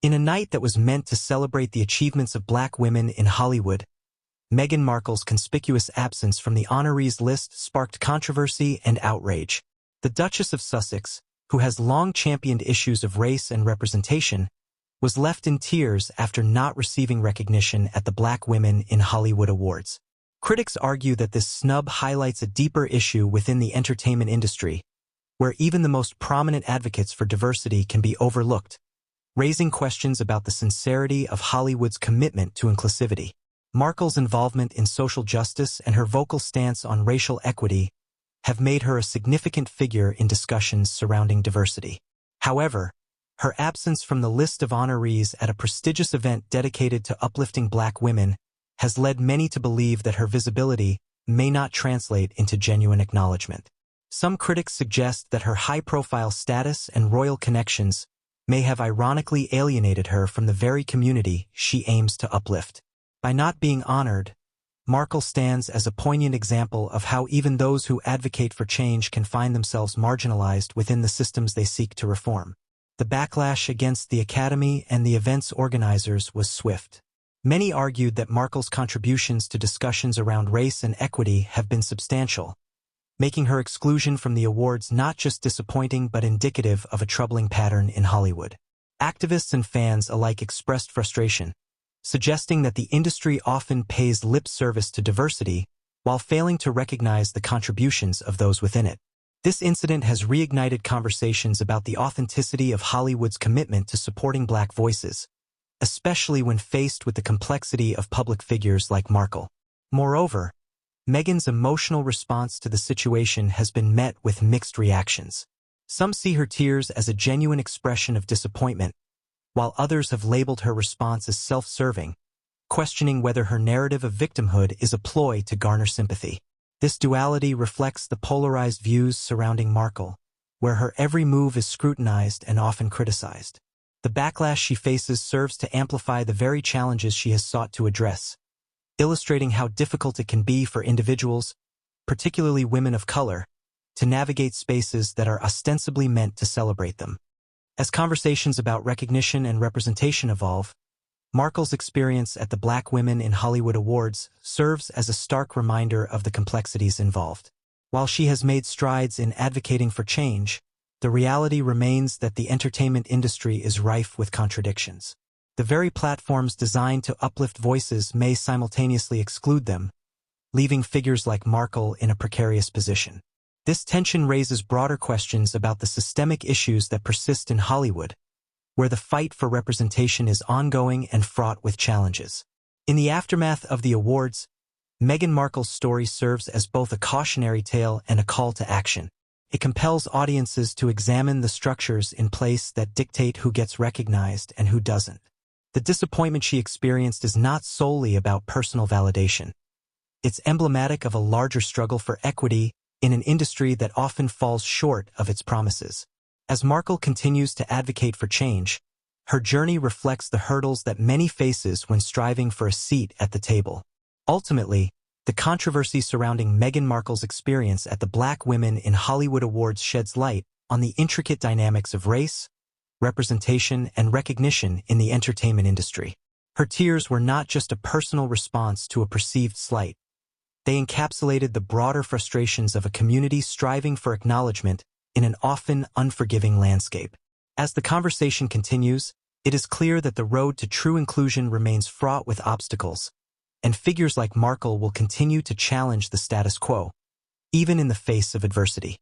In a night that was meant to celebrate the achievements of black women in Hollywood, Meghan Markle's conspicuous absence from the honorees list sparked controversy and outrage. The Duchess of Sussex, who has long championed issues of race and representation, was left in tears after not receiving recognition at the Black Women in Hollywood Awards. Critics argue that this snub highlights a deeper issue within the entertainment industry, where even the most prominent advocates for diversity can be overlooked, raising questions about the sincerity of Hollywood's commitment to inclusivity. Markle's involvement in social justice and her vocal stance on racial equity have made her a significant figure in discussions surrounding diversity. However, her absence from the list of honorees at a prestigious event dedicated to uplifting black women has led many to believe that her visibility may not translate into genuine acknowledgement. Some critics suggest that her high-profile status and royal connections may have ironically alienated her from the very community she aims to uplift. By not being honored, Markle stands as a poignant example of how even those who advocate for change can find themselves marginalized within the systems they seek to reform. The backlash against the Academy and the event's organizers was swift. Many argued that Markle's contributions to discussions around race and equity have been substantial, making her exclusion from the awards not just disappointing but indicative of a troubling pattern in Hollywood. Activists and fans alike expressed frustration, suggesting that the industry often pays lip service to diversity while failing to recognize the contributions of those within it. This incident has reignited conversations about the authenticity of Hollywood's commitment to supporting black voices, especially when faced with the complexity of public figures like Markle. Moreover, Meghan's emotional response to the situation has been met with mixed reactions. Some see her tears as a genuine expression of disappointment, while others have labeled her response as self-serving, questioning whether her narrative of victimhood is a ploy to garner sympathy. This duality reflects the polarized views surrounding Markle, where her every move is scrutinized and often criticized. The backlash she faces serves to amplify the very challenges she has sought to address, illustrating how difficult it can be for individuals, particularly women of color, to navigate spaces that are ostensibly meant to celebrate them. As conversations about recognition and representation evolve, Markle's experience at the Black Women in Hollywood Awards serves as a stark reminder of the complexities involved. While she has made strides in advocating for change, the reality remains that the entertainment industry is rife with contradictions. The very platforms designed to uplift voices may simultaneously exclude them, leaving figures like Markle in a precarious position. This tension raises broader questions about the systemic issues that persist in Hollywood, where the fight for representation is ongoing and fraught with challenges. In the aftermath of the awards, Meghan Markle's story serves as both a cautionary tale and a call to action. It compels audiences to examine the structures in place that dictate who gets recognized and who doesn't. The disappointment she experienced is not solely about personal validation. It's emblematic of a larger struggle for equity in an industry that often falls short of its promises. As Markle continues to advocate for change, her journey reflects the hurdles that many faces when striving for a seat at the table. Ultimately, the controversy surrounding Meghan Markle's experience at the Black Women in Hollywood Awards sheds light on the intricate dynamics of race, representation, and recognition in the entertainment industry. Her tears were not just a personal response to a perceived slight. They encapsulated the broader frustrations of a community striving for acknowledgement in an often unforgiving landscape. As the conversation continues, it is clear that the road to true inclusion remains fraught with obstacles, and figures like Markle will continue to challenge the status quo, even in the face of adversity.